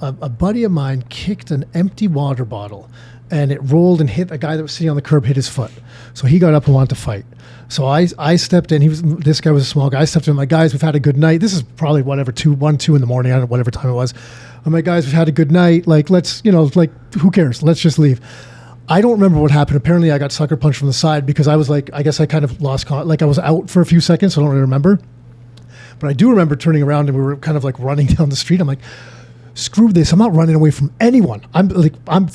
a buddy of mine kicked an empty water bottle and it rolled and hit a guy that was sitting on the curb, hit his foot. So he got up and wanted to fight. So I stepped in. This guy was a small guy. I stepped in. I'm like, guys, we've had a good night. This is probably whatever, 2 in the morning. I don't know, whatever time it was. I'm like, guys, we've had a good night. Like, let's, like, who cares? Let's just leave. I don't remember what happened. Apparently, I got sucker punched from the side because I was like, I guess I kind of lost I was out for a few seconds. So I don't really remember. But I do remember turning around and we were kind of like running down the street. I'm like, screw this. I'm not running away from anyone.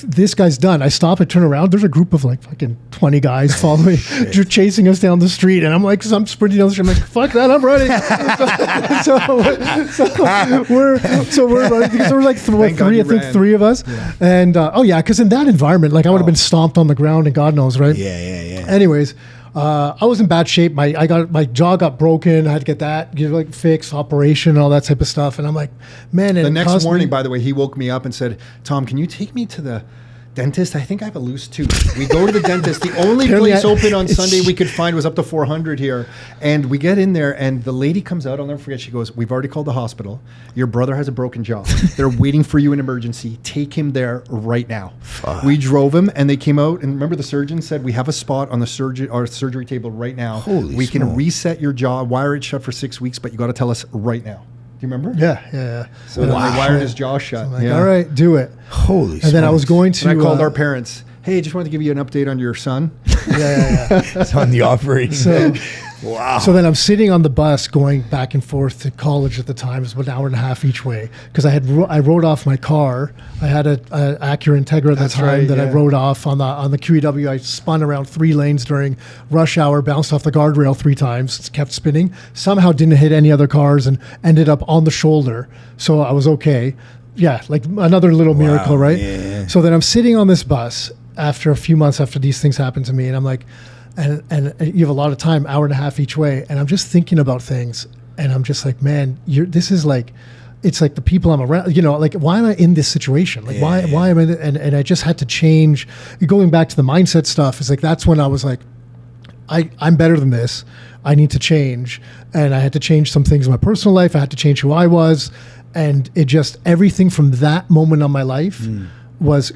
This guy's done. I stop, I turn around. There's a group of like fucking 20 guys following, just chasing us down the street. And I'm like, I'm sprinting down the street. I'm like, fuck that, I'm running. so we're running because there were like three of us. Yeah. And, because in that environment, like I would have been stomped on the ground and God knows, right? Yeah. Anyways, I was in bad shape. My jaw got broken. I had to get that fixed, operation, all that type of stuff. And I'm like, man. The next morning, by the way, he woke me up and said, Tom, can you take me to the dentist? I think I have a loose tooth. We go to the dentist. The only place open on Sunday we could find was up to 400 here. And we get in there and the lady comes out. I'll never forget. She goes, we've already called the hospital. Your brother has a broken jaw. They're waiting for you in emergency. Take him there right now. Fuck. We drove him and they came out. And remember the surgeon said, we have a spot on the surgery table right now. We can reset your jaw, wire it shut for 6 weeks, but you got to tell us right now. Do you remember? Yeah. So they wired his jaw shut. So like, all right, do it. Holy And then I was going to... And I called our parents. Hey, just wanted to give you an update on your son. Yeah. It's on the operating. Wow. So then I'm sitting on the bus going back and forth to college at the time. It was about an hour and a half each way because I rode off my car. I had an Acura Integra at the time I rode off on the QEW. I spun around 3 lanes during rush hour, bounced off the guardrail 3 times, kept spinning. Somehow didn't hit any other cars and ended up on the shoulder. So I was okay. Yeah, like another little miracle, right? Yeah. So then I'm sitting on this bus after a few months after these things happened to me, and I'm like, and you have a lot of time, hour and a half each way, and I'm just thinking about things, and I'm just like, man, this is like, it's like the people I'm around, like why am I in this situation? Like why am I? And I just had to change. Going back to the mindset stuff, it's like that's when I was like, I'm better than this. I need to change, and I had to change some things in my personal life. I had to change who I was, and it just everything from that moment on my life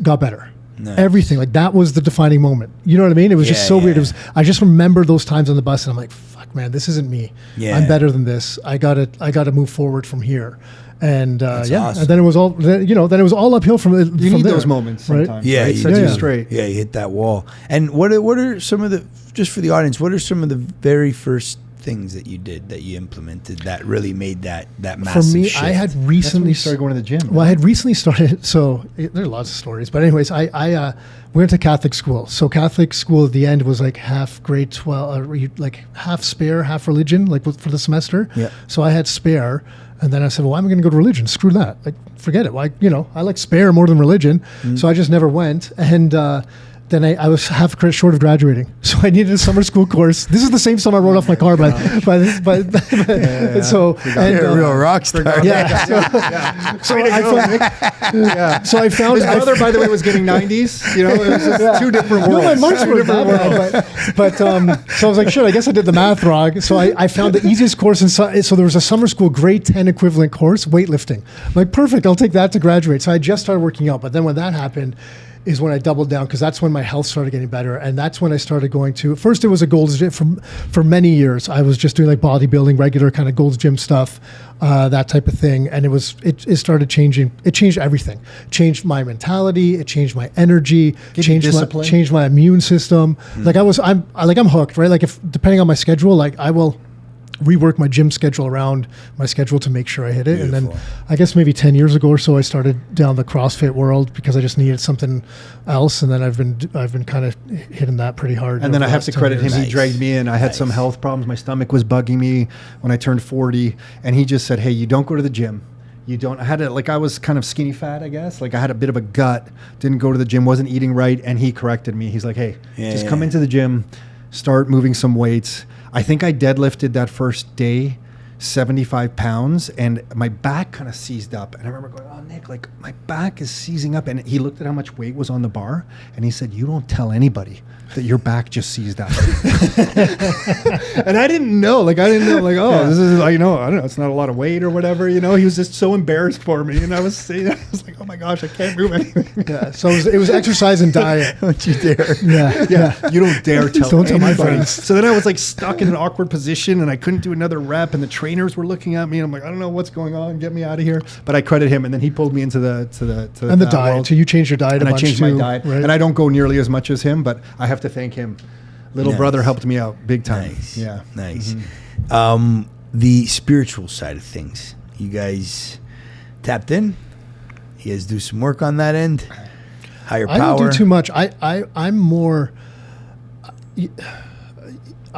got better. Nice. Everything, like that was the defining moment. You know what I mean? It was just so weird. I just remember those times on the bus and I'm like, fuck man, this isn't me. Yeah. I'm better than this. I gotta move forward from here. And awesome. And then it was all then it was all uphill from you from need there, those moments sometimes. Right? Yeah, right? you Sets you straight. Yeah, you hit that wall. And what are some of the, just for the audience, what are some of the very first things that you did, that you implemented, that really made that massive For me, shift? I had recently started going to the gym. Well, I had recently started. So there are lots of stories, but anyways, I went to Catholic school. So Catholic school at the end was like half grade 12, like half spare, half religion, like for the semester. Yeah. So I had spare. And then I said, well, why am I going to go to religion? Screw that. Like, forget it. Why, I like spare more than religion. So I just never went. And then I was half a credit short of graduating. So I needed a summer school course. This is the same summer I wrote off my car by so and, a real rock star. So I found his brother, by the way, was getting 90s. It was just 2 different worlds. No, my marks were that bad. But so I was like, shit, I guess I did the math wrong. So I found the easiest course so there was a summer school grade 10 equivalent course, weightlifting. I'm like, perfect, I'll take that to graduate. So I just started working out. But then when that happened, is when I doubled down, because that's when my health started getting better. And that's when I started going to, first it was a Gold's Gym. For many years, I was just doing like bodybuilding, regular kind of Gold's Gym stuff, that type of thing. And it started changing. It changed everything. Changed my mentality. It changed my energy. Changed my immune system. Like I'm hooked, right? Like if, depending on my schedule, like I will rework my gym schedule around my schedule to make sure I hit it. Beautiful. And then I guess maybe 10 years ago or so, I started down the CrossFit world because I just needed something else. And then I've been kind of hitting that pretty hard. And then I have to credit him. He dragged me in. I had some health problems. My stomach was bugging me when I turned 40. And he just said, hey, you don't go to the gym. You don't. I was kind of skinny fat, I guess. Like I had a bit of a gut, didn't go to the gym, wasn't eating right. And he corrected me. He's like, hey, just come into the gym, start moving some weights. I think I deadlifted that first day 75 pounds, and my back kind of seized up. And I remember going, oh, Nick, like my back is seizing up. And he looked at how much weight was on the bar, and he said, you don't tell anybody that your back just seized up. And I didn't know, like, this is, I don't know, it's not a lot of weight or whatever, He was just so embarrassed for me. And I was saying, like, oh my gosh, I can't move anything. Yeah. So it was exercise and diet. Don't you dare. Yeah. You don't dare tell Don't tell my anybody. friends. So then I was like stuck in an awkward position, and I couldn't do another rep, and the trainers were looking at me, and I'm like, I don't know what's going on. Get me out of here. But I credit him, and then he pulled me into the diet. world. So you changed your diet And a bunch I changed too, my diet. right? And I don't go nearly as much as him, but I have to thank him. Little brother helped me out big time. Nice. Yeah. Nice. Mm-hmm. The spiritual side of things, you guys tapped in? You guys do some work on that end? Higher power? I don't do too much. I'm more...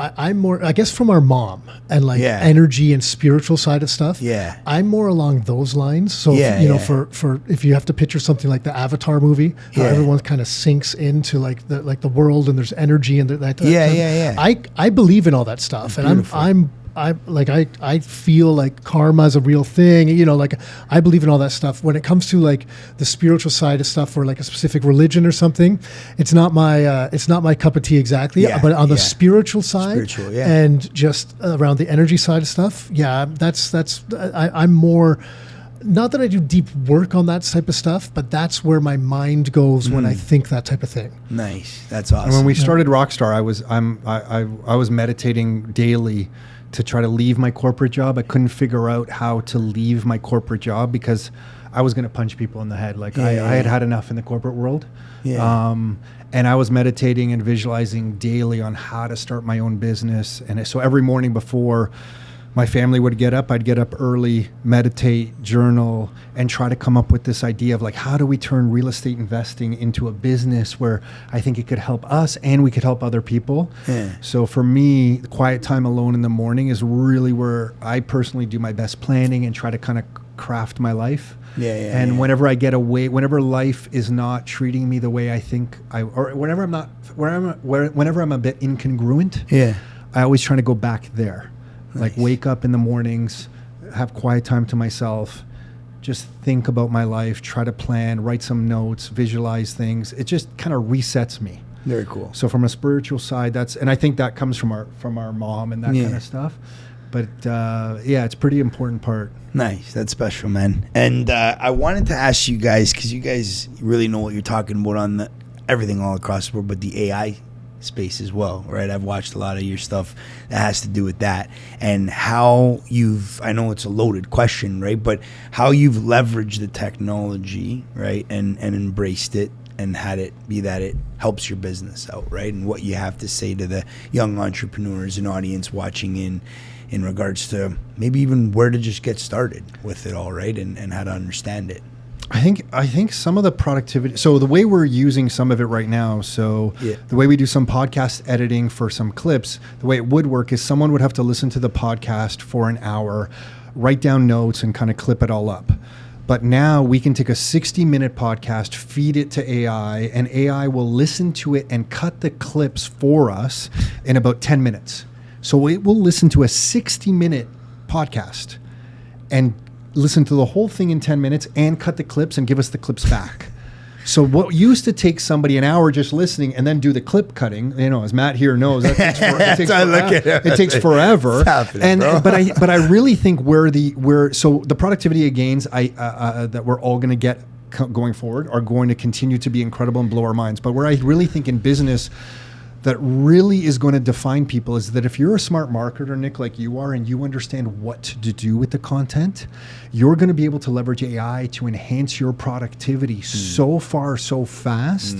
I'm more, I guess, from our mom and like energy and spiritual side of stuff. Yeah. I'm more along those lines. So, for if you have to picture something like the Avatar movie, how everyone kind of sinks into like the world and there's energy and that. I believe in all that stuff. And I feel like karma is a real thing. I believe in all that stuff. When it comes to like the spiritual side of stuff or like a specific religion or something, it's not my cup of tea exactly. But on the spiritual side and just around the energy side of stuff, I'm more. Not that I do deep work on that type of stuff, but that's where my mind goes when I think that type of thing. Nice, that's awesome. And when we started Rockstar, I was meditating daily to try to leave my corporate job. I couldn't figure out how to leave my corporate job because I was going to punch people in the head. Like I had had enough in the corporate world. Yeah. And I was meditating and visualizing daily on how to start my own business. And so every morning before my family would get up, I'd get up early, meditate, journal, and try to come up with this idea of like, how do we turn real estate investing into a business where I think it could help us and we could help other people. Yeah. So for me, the quiet time alone in the morning is really where I personally do my best planning and try to kind of craft my life. And whenever I get away, whenever life is not treating me the way I think or whenever I'm a bit incongruent, I always try to go back there. Like wake up in the mornings, have quiet time to myself, just think about my life, try to plan, write some notes, visualize things. It just kind of resets me. Very cool. So from a spiritual side, and I think that comes from our mom and that kind of stuff. But it's a pretty important part. Nice. That's special, man. And I wanted to ask you guys, because you guys really know what you're talking about on everything all across the board, but the AI space as well, right? I've watched a lot of your stuff that has to do with that and how I know it's a loaded question, right? But how you've leveraged the technology, right? And embraced it and had it be that it helps your business out, right? And what you have to say to the young entrepreneurs and audience watching in regards to maybe even where to just get started with it all, right? And how to understand it. I think some of the productivity, so the way we're using some of it right now, the way we do some podcast editing for some clips, the way it would work is someone would have to listen to the podcast for an hour, write down notes and kind of clip it all up. But now we can take a 60-minute podcast, feed it to AI, and AI will listen to it and cut the clips for us in about 10 minutes. So it will listen to a 60-minute podcast and listen to the whole thing in 10 minutes and cut the clips and give us the clips back. So what used to take somebody an hour just listening and then do the clip cutting, as Matt here knows, it takes forever. But I really think so the productivity gains that we're all going to get going forward are going to continue to be incredible and blow our minds. But where I really think in business that really is going to define people is that if you're a smart marketer, Nick, like you are, and you understand what to do with the content, you're going to be able to leverage AI to enhance your productivity so far, so fast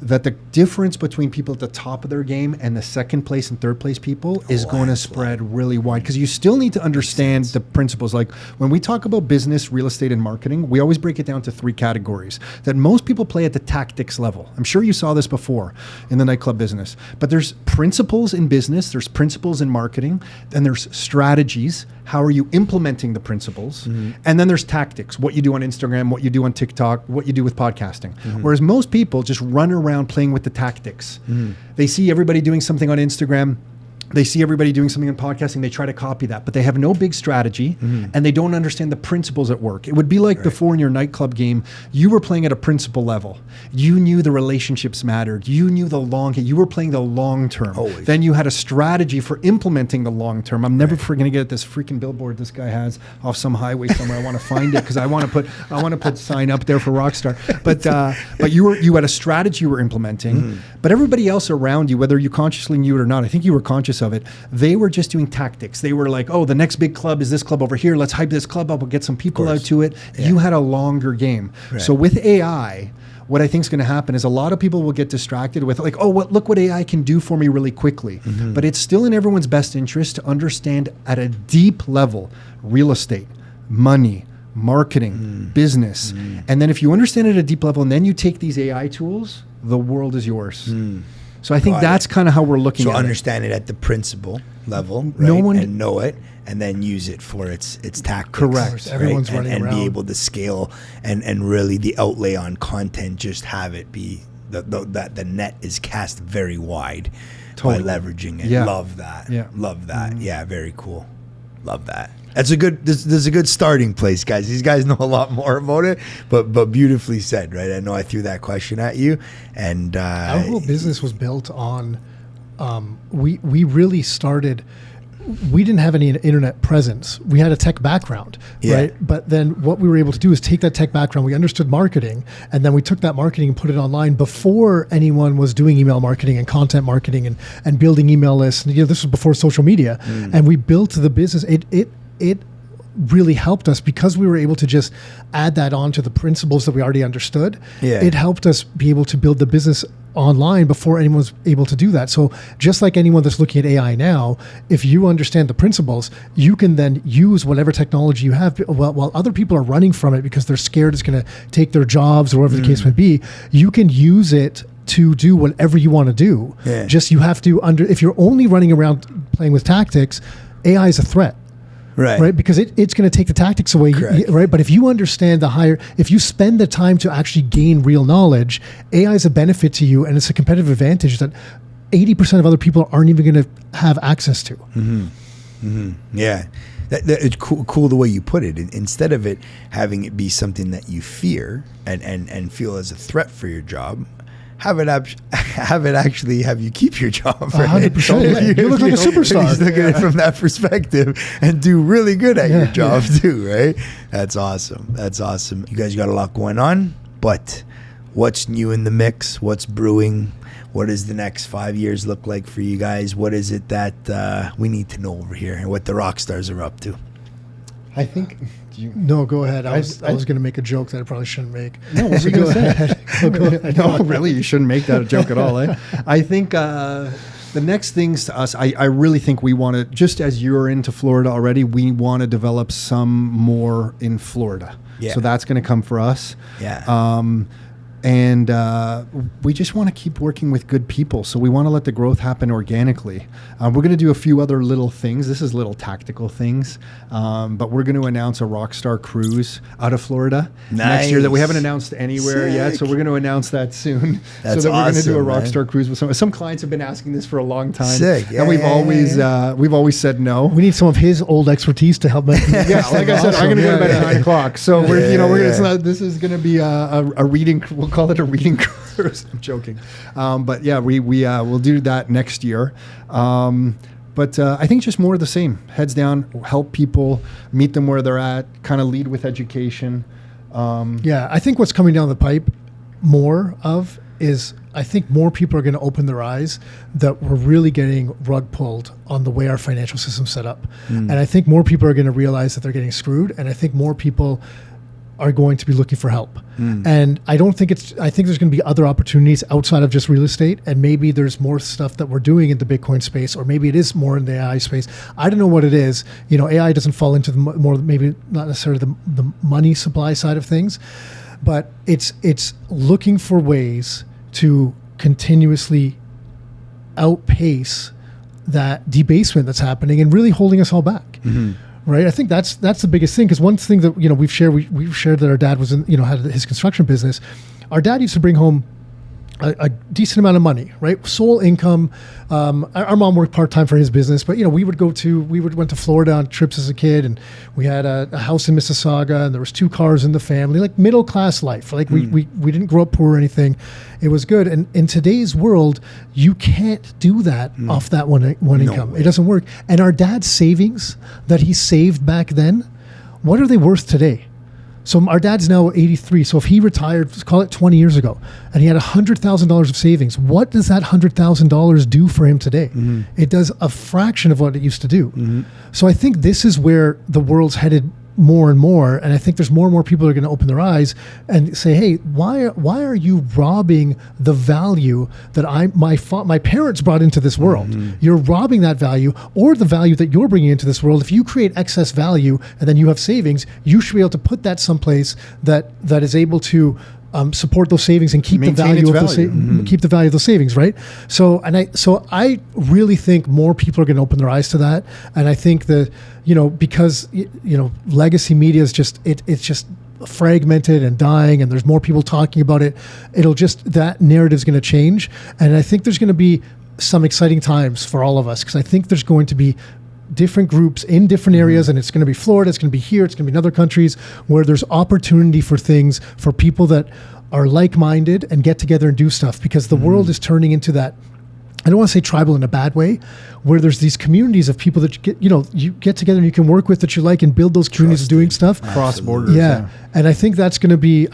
that the difference between people at the top of their game and the second place and third place people is going to spread really wide, because you still need to understand the principles. Like when we talk about business, real estate, and marketing, we always break it down to 3 categories that most people play at the tactics level. I'm sure you saw this before in the nightclub business, but there's principles in business, there's principles in marketing, and there's strategies. How are you implementing the principles? And then there's tactics, what you do on Instagram, what you do on TikTok, what you do with podcasting. Whereas most people just run around playing with the tactics. They see everybody doing something on Instagram, They see everybody doing something in podcasting. They try to copy that, but they have no big strategy and they don't understand the principles at work. It would be like before in your nightclub game, you were playing at a principle level. You knew the relationships mattered. You knew the long game. You were playing the long term. Always. Then you had a strategy for implementing the long term. I'm never going to get this freaking billboard this guy has off some highway somewhere. I want to find it because I want to put sign up there for Rockstar. But you had a strategy you were implementing. But everybody else around you, whether you consciously knew it or not, I think you were conscious of it. They were just doing tactics. They were like, oh, the next big club is this club over here. Let's hype this club up. We'll get some people out to it. Yeah. You had a longer game. Right. So with AI, what I think is going to happen is a lot of people will get distracted with like, oh, look what AI can do for me really quickly. But it's still in everyone's best interest to understand at a deep level real estate, money, marketing, business. And then if you understand it at a deep level and then you take these AI tools, the world is yours. So I think that's kind of how we're looking at it. So understand it at the principle level, right? And know it, and then use it for its tactics. Correct. Right? Everyone's running and around. Be able to scale and really the outlay on content, just have it be that the net is cast very wide by leveraging it. Yeah. Love that. Yeah. Love that. Yeah, very cool. Love that. That's a good. This is a good starting place, guys. These guys know a lot more about it, but beautifully said, right? I know I threw that question at you, and our whole business was built on. We really started. We didn't have any internet presence. We had a tech background, right? But then what we were able to do is take that tech background. We understood marketing, and then we took that marketing and put it online before anyone was doing email marketing and content marketing and building email lists. And, this was before social media, and we built the business. It really helped us because we were able to just add that on to the principles that we already understood. It helped us be able to build the business online before anyone was able to do that. So just like anyone that's looking at AI now, if you understand the principles, you can then use whatever technology you have while other people are running from it because they're scared it's going to take their jobs or whatever the case may be. You can use it to do whatever you want to do. Just you have to if you're only running around playing with tactics, AI is a threat. Right, because it's going to take the tactics away, right? But if you understand if you spend the time to actually gain real knowledge, AI is a benefit to you, and it's a competitive advantage that 80% of other people aren't even going to have access to. Yeah, it's cool the way you put it. Instead of it having it be something that you fear and feel as a threat for your job, have it actually have you keep your job. 100%. You look like a superstar. You look at it from that perspective and do really good at your job too, right? That's awesome. That's awesome. You guys got a lot going on, but what's new in the mix? What's brewing? What does the next 5 years look like for you guys? What is it that we need to know over here and what the rock stars are up to? I think... No, go ahead. I was going to make a joke that I probably shouldn't make. No, what were you going to say? No, really, you shouldn't make that a joke at all. I think the next things to us, I really think we want to, just as you're into Florida already, we want to develop some more in Florida. So that's going to come for us. And we just want to keep working with good people. So we want to let the growth happen organically. We're going to do a few other little things. This is little tactical things. But we're going to announce a Rockstar cruise out of Florida next year that we haven't announced anywhere yet. So we're going to announce that soon. That's so that we're going to do a awesome, Rockstar cruise with some clients have been asking this for a long time. Sick. And we've always said no. We need some of his old expertise to help make like I said, I'm going to go to bed at 9 o'clock. So this is going to be a reading. We'll call it a reading cruise. I'm joking. But yeah, we'll do that next year. But I think just more of the same. Heads down, help people, meet them where they're at, kind of lead with education. I think what's coming down the pipe more of is I think more people are going to open their eyes that we're really getting rug pulled on the way our financial system's set up. And I think more people are going to realize that they're getting screwed. And I think more people are going to be looking for help. And I think there's going to be other opportunities outside of just real estate. And maybe there's more stuff that we're doing in the Bitcoin space, or maybe it is more in the AI space. I don't know what it is. AI doesn't fall into the more, maybe not necessarily the money supply side of things, but it's looking for ways to continuously outpace that debasement that's happening and really holding us all back. Right, I think that's the biggest thing, because one thing that we've shared that our dad was in had his construction business. Our dad used to bring home a decent amount of money, right? Sole income. Our mom worked part-time for his business, but we went to Florida on trips as a kid, and we had a house in Mississauga, and there was 2 cars in the family, like middle class life. Like we didn't grow up poor or anything. It was good. And in today's world, you can't do that off that one income. It doesn't work. And our dad's savings that he saved back then, what are they worth today? So our dad's now 83. So if he retired, call it 20 years ago, and he had $100,000 of savings, what does that $100,000 do for him today? It does a fraction of what it used to do. So I think this is where the world's headed more and more, and I think there's more and more people that are going to open their eyes and say, hey, why are you robbing the value that my parents brought into this world? You're robbing that value, or the value that you're bringing into this world. If you create excess value and then you have savings, you should be able to put that someplace that is able to support those savings and keep the value of keep the value of those savings, right? So I really think more people are going to open their eyes to that, and I think that because legacy media is it's just fragmented and dying, and there's more people talking about it. That narrative is going to change, and I think there's going to be some exciting times for all of us, because I think there's going to be different groups in different areas, and it's going to be Florida, it's going to be here, it's going to be in other countries, where there's opportunity for things for people that are like-minded and get together and do stuff, because the world is turning into that, I don't want to say tribal in a bad way, where there's these communities of people that you get together and you can work with, that you like, and build those communities of doing stuff cross borders. Yeah. And I think that's going to be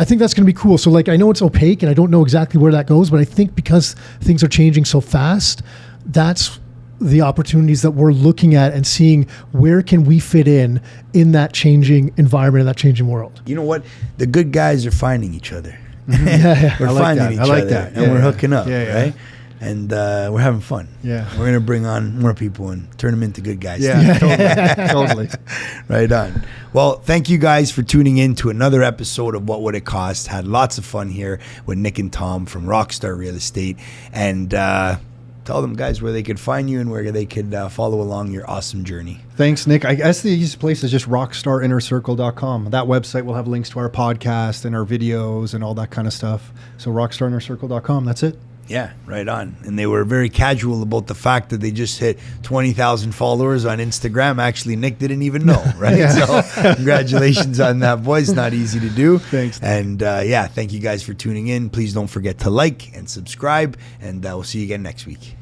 cool. So I know it's opaque and I don't know exactly where that goes, but I think because things are changing so fast, that's the opportunities that we're looking at and seeing where can we fit in that changing environment, in that changing world. You know what? The good guys are finding each other. Yeah. We're finding each other. And we're hooking up, yeah. right? And we're having fun. Yeah. We're going to bring on more people and turn them into good guys. Yeah, totally. Right on. Well, thank you guys for tuning in to another episode of What Would It Cost. Had lots of fun here with Nick and Tom from Rockstar Real Estate. And tell them, guys, where they could find you and where they could follow along your awesome journey. Thanks, Nick. I guess the easiest place is just rockstarinnercircle.com. That website will have links to our podcast and our videos and all that kind of stuff. So rockstarinnercircle.com, that's it. Yeah, right on. And they were very casual about the fact that they just hit 20,000 followers on Instagram. Actually, Nick didn't even know, right? So congratulations on that, boys. Not easy to do. Thanks. And thank you guys for tuning in. Please don't forget to like and subscribe, and we'll see you again next week.